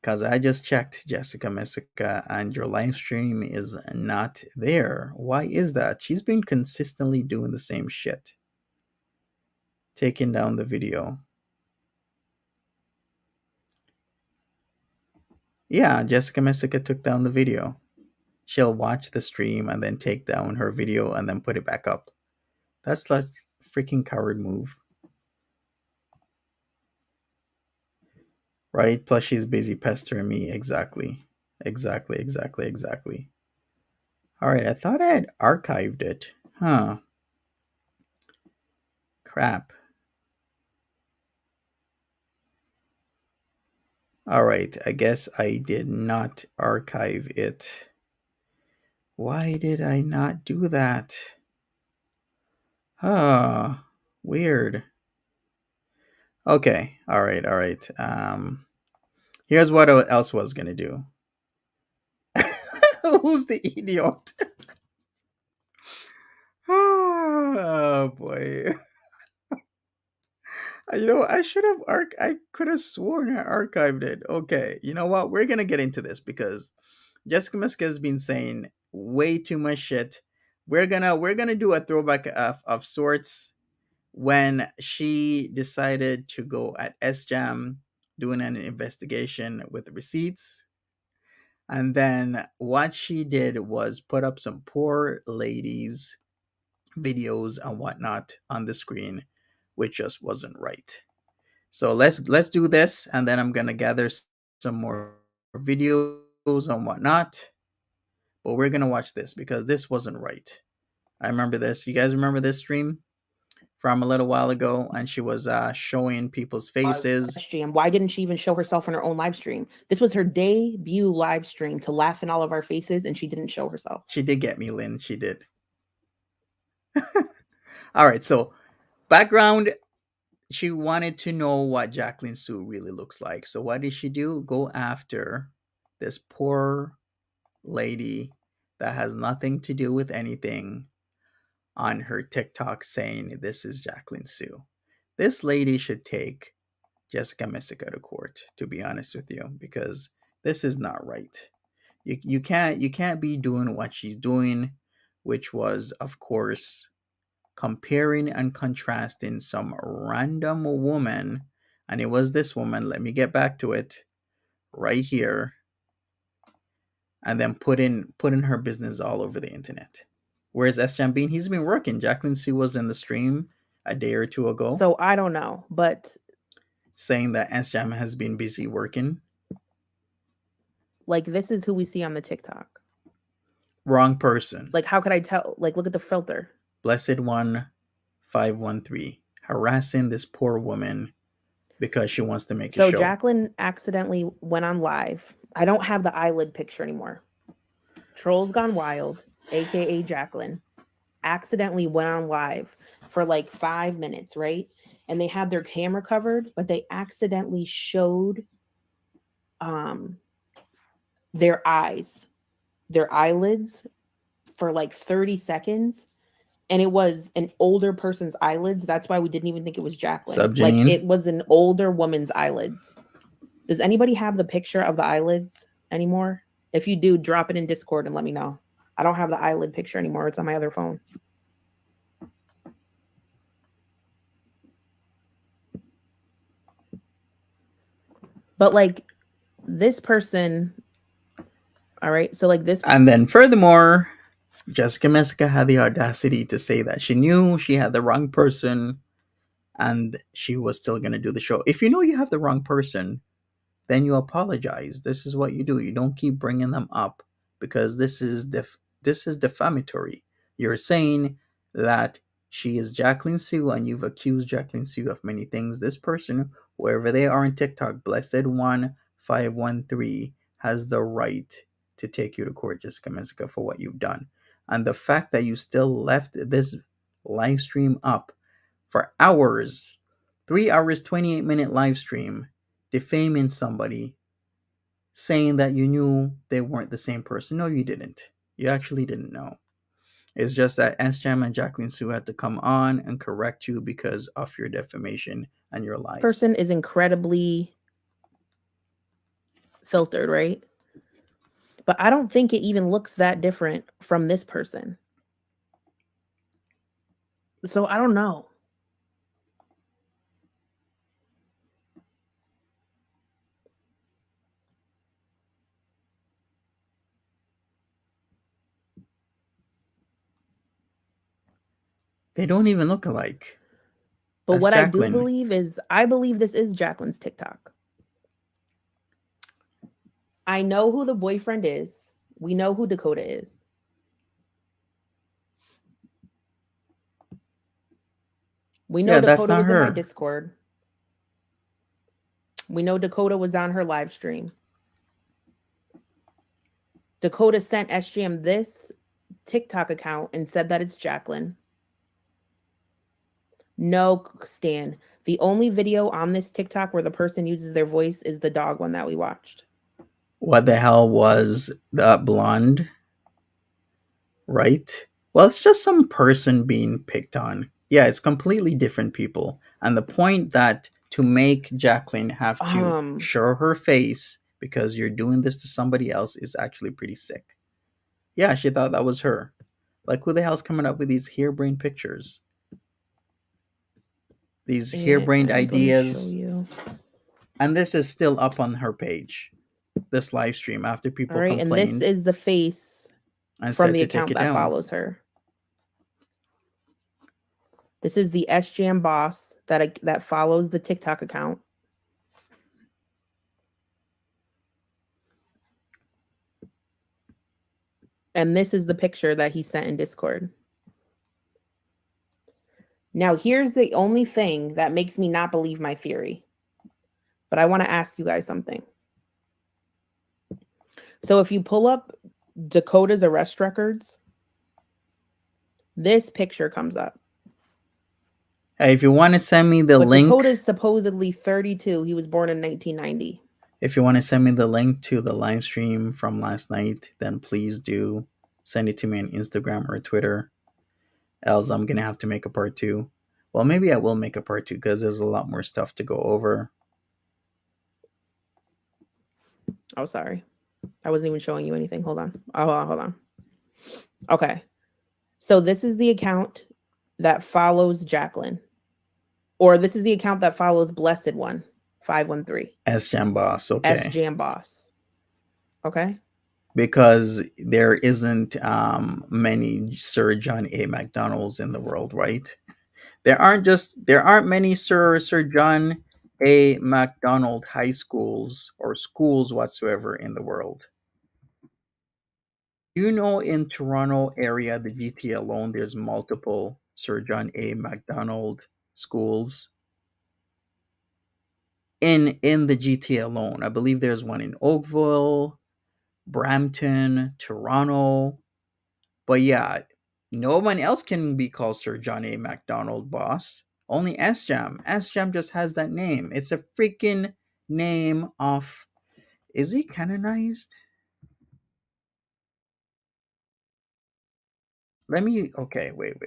Cause I just checked Jessica Messica and your live stream is not there. Why is that? She's been consistently doing the same shit. Taking down the video. Yeah, Jessica Messica took down the video. She'll watch the stream and then take down her video and then put it back up. That's like freaking coward move. Right? Plus she's busy pestering me. Exactly. Exactly. Alright, I thought I had archived it. Huh. Crap. Alright, I guess I did not archive it. Why did I not do that? Ah, weird. Okay, alright. Here's what else I was gonna do. Who's the idiot? Oh boy. I should have I could have sworn I archived it. Okay, you know what? We're gonna get into this because Jessica Miska has been saying way too much shit. We're gonna do a throwback of sorts when she decided to go at S Jam doing an investigation with receipts. And then what she did was put up some poor ladies' videos and whatnot on the screen, which just wasn't right. So let's do this, and then I'm gonna gather some more videos and whatnot. But we're gonna watch this because this wasn't right. I remember this. You guys remember this stream from a little while ago, and she was showing people's faces.
Jam. Why didn't she even show herself in her own live stream? This was her debut live stream to laugh in all of our faces, and she didn't show herself.
She did get me, Lynn. She did. All right. So background. She wanted to know what Jacqueline Sue really looks like. So what did she do? Go after this poor lady that has nothing to do with anything on her TikTok saying this is Jacqueline Sue. This lady should take Jessica Messica to court, to be honest with you, because this is not right. You can't be doing what she's doing, which was, of course, comparing and contrasting some random woman, and it was this woman. Let me get back to it right here, and then putting her business all over the internet. Whereas S Jambine, he's been working. Jacqueline Sue was in the stream a day or two ago.
So I don't know, but
saying that S Jam has been busy working.
Like, this is who we see on the TikTok.
Wrong person.
Like, how could I tell? Like, look at the filter.
Blessed One 513 harassing this poor woman because she wants to make a show.
So Jacqueline accidentally went on live. I don't have the eyelid picture anymore. Trolls Gone Wild, aka Jacqueline, accidentally went on live for like 5 minutes, right? And they had their camera covered, but they accidentally showed their eyes, their eyelids for like 30 seconds. and it was an older person's eyelids. That's why we didn't even think it was Jacqueline.
Sub
Like
Jane.
it was an older woman's eyelids. Does anybody have the picture of the eyelids anymore? If you do, drop it in Discord and let me know. I don't have the eyelid picture anymore. It's on my other phone. But like this person, all right. So like this,
And then furthermore, Jessica Messica had the audacity to say that she knew she had the wrong person and she was still going to do the show. If you know you have the wrong person, then you apologize. This is what you do. You don't keep bringing them up because this is defamatory. You're saying that she is Jacqueline Sue and you've accused Jacqueline Sue of many things. This person, wherever they are on TikTok, Blessed1513, has the right to take you to court, Jessica Messica, for what you've done. And the fact that you still left this live stream up for hours, 3 hours, 28-minute live stream, defaming somebody, saying that you knew they weren't the same person. No, you didn't. You actually didn't know. It's just that SJam and Jacqueline Sue had to come on and correct you because of your defamation and your lies.
person is incredibly filtered, right? But I don't think it even looks that different from this person. So I don't know.
They don't even look alike.
But
That's
what
Jacqueline.
I do believe is, I believe this is Jacqueline's TikTok. I know who the boyfriend is. We know who Dakota is. We know Dakota was in my Discord. We know Dakota was on her live stream. Dakota sent SGM this TikTok account and said that it's Jacqueline. No, Stan. The only video on this TikTok where the person uses their voice is the dog one that we watched.
What the hell was that blonde? Right? Well, it's just some person being picked on. Yeah, it's completely different people. And the point that to make Jacqueline have to show her face because you're doing this to somebody else is actually pretty sick. Yeah, she thought that was her. Like, who the hell's coming up with these harebrained pictures? These harebrained ideas. And this is still up on her page. This live stream after people complained.
And this is the face from the account that follows her. This is the SJam boss that follows the TikTok account. And this is the picture that he sent in Discord. Now, here's the only thing that makes me not believe my theory. But I want to ask you guys something. So if you pull up Dakota's arrest records, this picture comes up.
Hey, if you want to send me the link.
Dakota's supposedly 32. He was born in 1990.
If you want to send me the link to the live stream from last night, then please do send it to me on Instagram or Twitter. Else I'm going to have to make a part 2. Well, maybe I will make a part 2 because there's a lot more stuff to go over.
Oh, sorry. I wasn't even showing you anything. Hold on. Oh, hold on. Okay. So this is the account that follows Jacqueline. Or this is the account that follows Blessed 513.
SJam Boss, okay.
SJam Boss. Okay.
Because there isn't many Sir John A. McDonald's in the world, right? There aren't many Sir John A. McDonald high schools or schools whatsoever in the world. You know, in Toronto area, the GTA alone, there's multiple Sir John A. McDonald schools. In the GTA alone, I believe there's one in Oakville, Brampton, Toronto. But yeah, no one else can be called Sir John A. McDonald, boss. Only SJam. SJam just has that name. It's a freaking name of... Is he canonized? Let me. Okay, wait.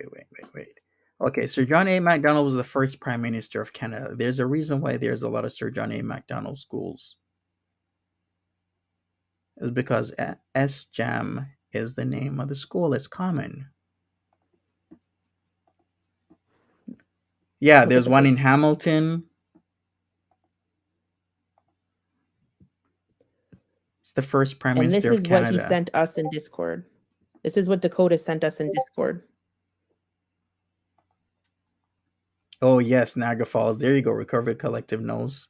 Okay, Sir John A. Macdonald was the first Prime Minister of Canada. There's a reason why there's a lot of Sir John A. Macdonald schools. It's because SJAM is the name of the school. It's common. Yeah,
Look at
there's
the
one in
face.
Hamilton. It's the first Prime
And this
Minister of
is what he
Canada.
sent us in Discord. This is what Dakota sent us in Discord.
Oh yes, Niagara Falls. There you go. Recovered Collective knows.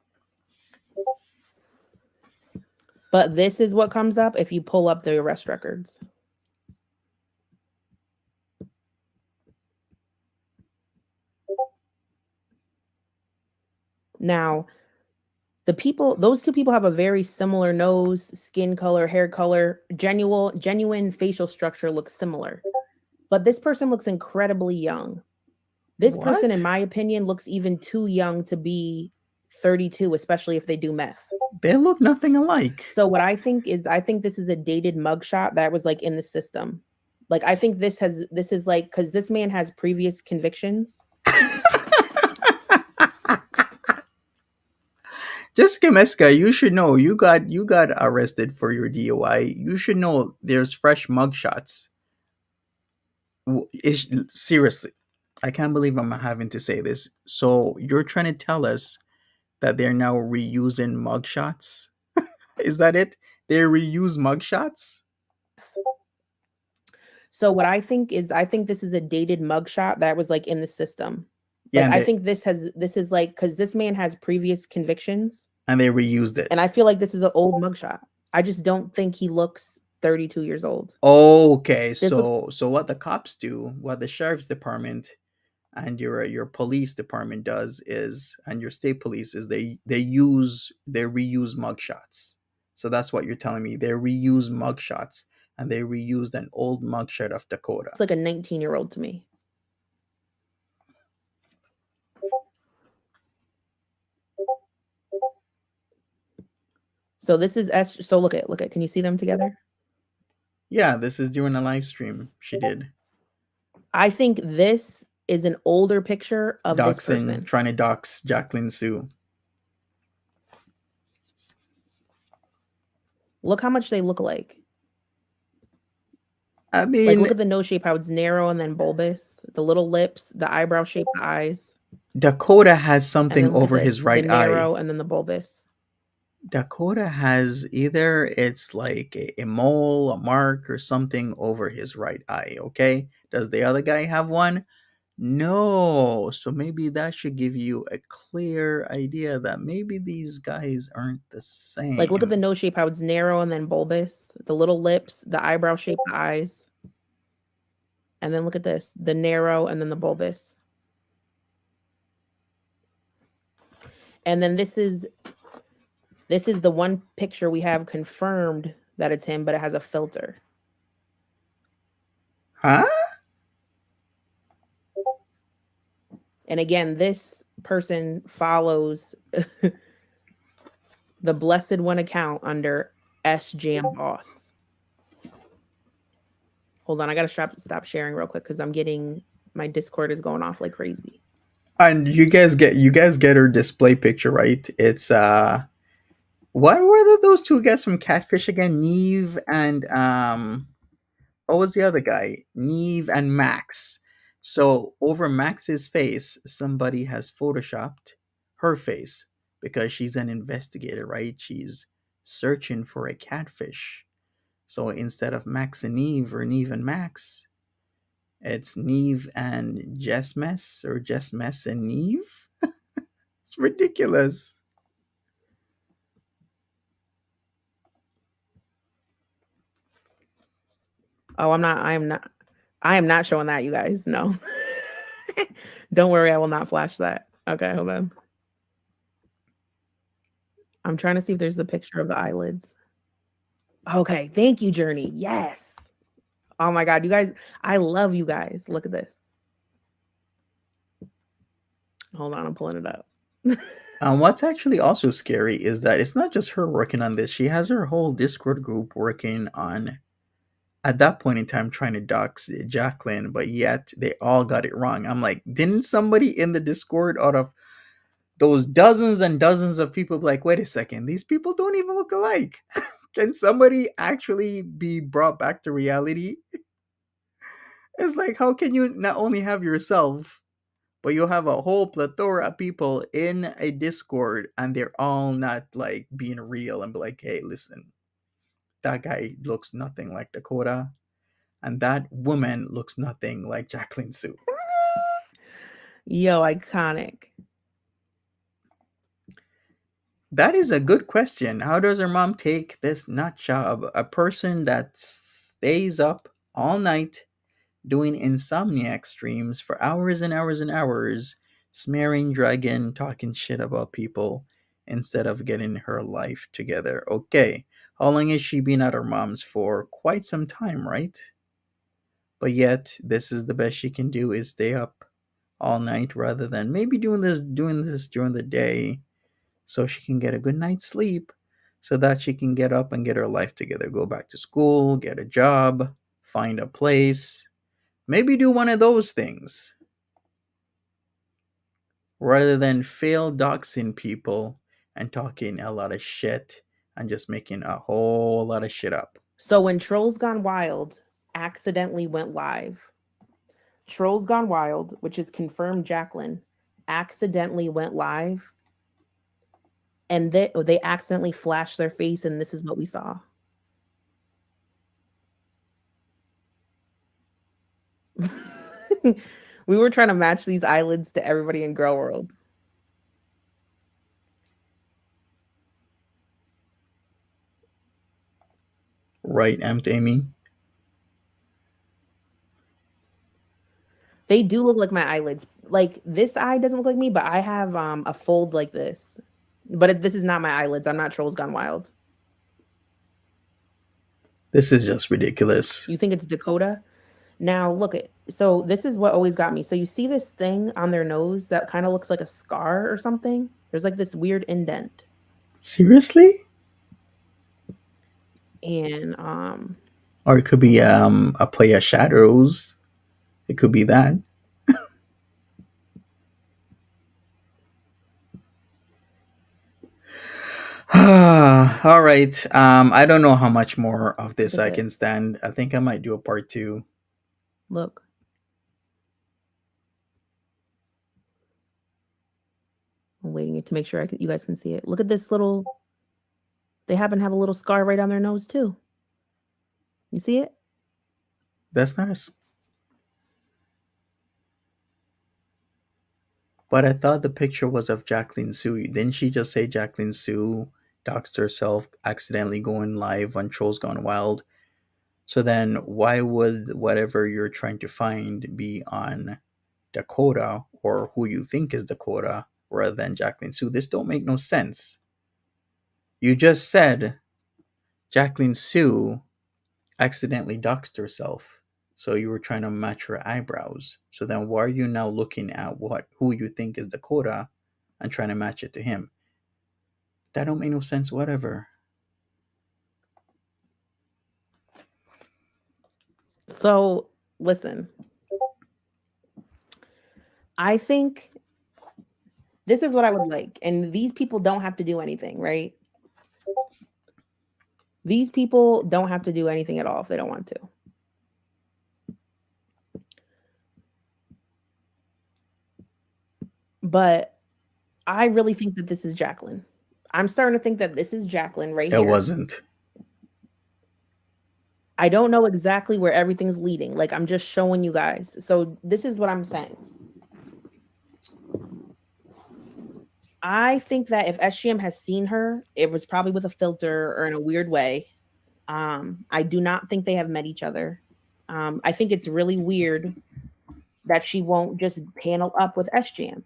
But this is what comes up if you pull up the arrest records. Now, those two people have a very similar nose, skin color, hair color, genuine facial structure looks similar. But this person looks incredibly young. This person, in my opinion, looks even too young to be 32, especially if they do meth.
They look nothing alike.
So what I think this is a dated mugshot that was like in the system. Like I think this is like, because this man has previous convictions.
Jessica Messica, you should know you got arrested for your DUI. You should know there's fresh mugshots. Seriously, I can't believe I'm having to say this. So you're trying to tell us that they're now reusing mugshots? Is that it? They reuse mugshots?
So what I think this is a dated mugshot that was like in the system. Like
Yeah,
I think this is like, because this man has previous convictions
and they reused it.
And I feel like this is an old mugshot. I just don't think he looks 32 years old.
Okay, so what the cops do, what the sheriff's department and your police department does is, and your state police is, they reuse mugshots. So that's what you're telling me. They reuse mugshots, and they reused an old mugshot of Dakota.
It's like a 19-year-old to me. So this is so look at, can you see them together?
Yeah, this is during a live stream she did.
I think this is an older picture of
doxing,
this person.
Trying to dox Jacqueline Sue.
Look how much they look alike.
I mean,
like, look at the nose shape, how it's narrow and then bulbous. The little lips, the eyebrow shape, the eyes.
Dakota has something over his right
the narrow and then the bulbous.
Dakota has either it's like a mole, a mark, or something over his right eye. Okay, does the other guy have one? No. So maybe that should give you a clear idea that maybe these guys aren't the same.
Like, look at the nose shape, how it's narrow and then bulbous. The little lips, the eyebrow shape, the eyes. And then look at this, the narrow and then the bulbous. And then this is the one picture we have confirmed that it's him, but it has a filter.
Huh?
And again, this person follows the Blessed One account under SJAM Boss. Hold on, I gotta stop sharing real quick because my Discord is going off like crazy.
And you guys get her display picture, right? It's what were those two guys from Catfish again? Neve and what was the other guy? Neve and Max. So over Max's face, somebody has photoshopped her face because she's an investigator, right? She's searching for a catfish. So instead of Max and Neve or Neve and Max, it's Neve and Jess Mess or Jess Mess and Neve. It's ridiculous.
Oh, I am not showing that, you guys. No. Don't worry, I will not flash that. Okay, hold on. I'm trying to see if there's the picture of the eyelids. Okay, thank you, Journey. Yes. Oh my God, you guys, I love you guys. Look at this. Hold on, I'm pulling it up.
What's actually also scary is that it's not just her working on this. She has her whole Discord group working on at that point in time trying to dox Jacqueline, but yet they all got it wrong. I'm like, didn't somebody in the Discord out of those dozens and dozens of people be like, wait a second, these people don't even look alike? Can somebody actually be brought back to reality? It's like, how can you not only have yourself, but you'll have a whole plethora of people in a Discord and they're all not like being real and be like, hey, listen, that guy looks nothing like Dakota, and that woman looks nothing like Jacqueline Sue.
Yo, iconic.
That is a good question. How does her mom take this nut job? A person that stays up all night doing insomniac streams for hours and hours and hours, smearing, dragging, talking shit about people instead of getting her life together. Okay, how long has she been at her mom's for? Quite some time, right? But yet, this is the best she can do is stay up all night rather than maybe doing this during the day so she can get a good night's sleep so that she can get up and get her life together, go back to school, get a job, find a place, maybe do one of those things rather than fail doxing people and talking a lot of shit and just making a whole lot of shit up.
So when Trolls Gone Wild accidentally went live, Trolls Gone Wild, which is confirmed Jacqueline, accidentally went live, and they accidentally flashed their face, and this is what we saw. We were trying to match these eyelids to everybody in Girl World.
Right, Amy?
They do look like my eyelids. Like this eye doesn't look like me, but I have a fold like this. But this is not my eyelids. I'm not Trolls Gone Wild.
This is just ridiculous.
You think it's Dakota? Now look at, so this is what always got me. So you see this thing on their nose that kind of looks like a scar or something? There's like this weird indent.
Seriously?
And
or it could be a play of shadows. It could be that. All right. I don't know how much more of this I can stand. I think I might do a part 2.
Look. I'm waiting to make sure you guys can see it. Look at this little. They happen to have a little scar right on their nose too. You see it?
That's not a. But I thought the picture was of Jacqueline Sue. Didn't she just say Jacqueline Sue doxed herself accidentally going live on Trolls Gone Wild? So then why would whatever you're trying to find be on Dakota or who you think is Dakota rather than Jacqueline Sue? This don't make no sense. You just said Jacqueline Sue accidentally doxed herself. So you were trying to match her eyebrows. So then why are you now looking at who you think is Dakota and trying to match it to him? That don't make no sense whatever.
So listen. I think this is what I would like. And these people don't have to do anything, right? These people don't have to do anything at all if they don't want to. But I really think that this is Jacqueline. I'm starting to think that this is Jacqueline right here.
It wasn't.
I don't know exactly where everything's leading. Like, I'm just showing you guys. So this is what I'm saying. I think that if SGM has seen her, it was probably with a filter or in a weird way. I do not think they have met each other. I think it's really weird that she won't just panel up with SGM.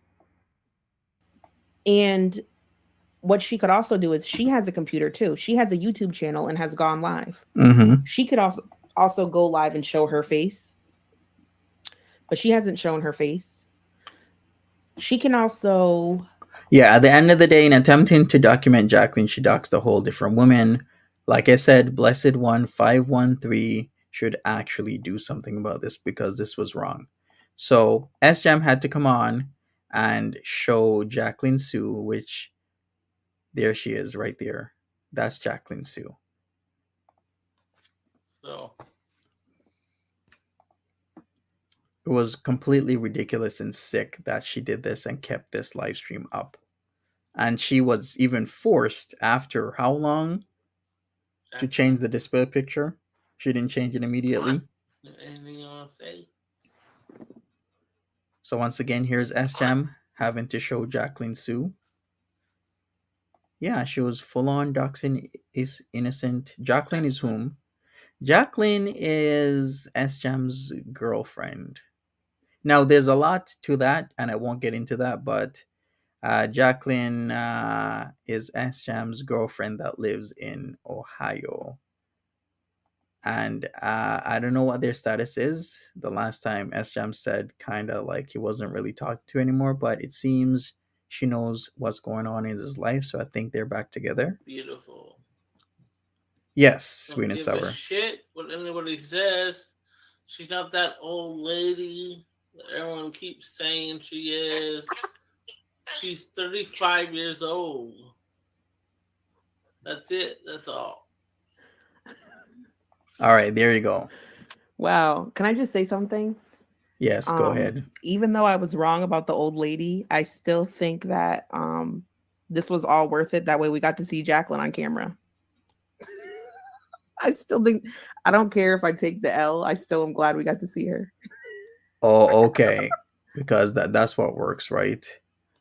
And what she could also do is she has a computer too. She has a YouTube channel and has gone live.
Mm-hmm.
She could also go live and show her face, but she hasn't shown her face. She can also...
Yeah, at the end of the day, in attempting to document Jacqueline, she doxed a whole different woman. Like I said, Blessed One 513, should actually do something about this because this was wrong. So SJam had to come on and show Jacqueline Sue, which there she is right there. That's Jacqueline Sue.
So
It was completely ridiculous and sick that she did this and kept this live stream up. And she was even forced after how long to change the display picture? She didn't change it immediately.
Anything you want to say?
So once again, here's SJam having to show Jacqueline Sue. Yeah, she was full on doxing is innocent. Jacqueline is whom? Jacqueline is SJam's girlfriend. Now, there's a lot to that, and I won't get into that, but Jacqueline is SJam's girlfriend that lives in Ohio. And I don't know what their status is. The last time SJam said kind of like he wasn't really talking to anymore, but it seems she knows what's going on in his life, so I think they're back together.
Beautiful.
Yes,
Don't
sweet and
give a
sour.
shit what anybody says. She's not that old lady that everyone keeps saying she is. She's 35 years old. That's it. That's all.
All right, there you go.
Wow. Can I just say something?
Yes, go ahead.
Even though I was wrong about the old lady, I still think that this was all worth it. That way we got to see Jacqueline on camera. I still think, I don't care if I take the L. I still am glad we got to see her.
Oh, okay. Because that's what works, right?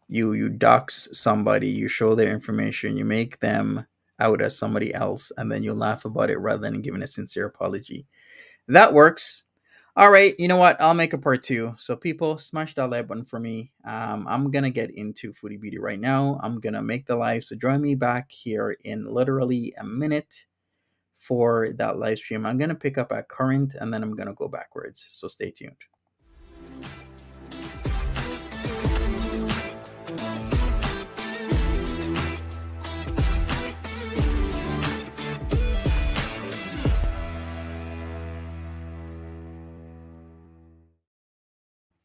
You dox somebody, you show their information, you make them out as somebody else, and then you laugh about it rather than giving a sincere apology. That works. All right, you know what? I'll make a part 2. So people, smash that like button for me. I'm gonna get into Foodie Beauty right now. I'm gonna make the live, so join me back here in literally a minute for that live stream. I'm gonna pick up at current and then I'm gonna go backwards. So stay tuned.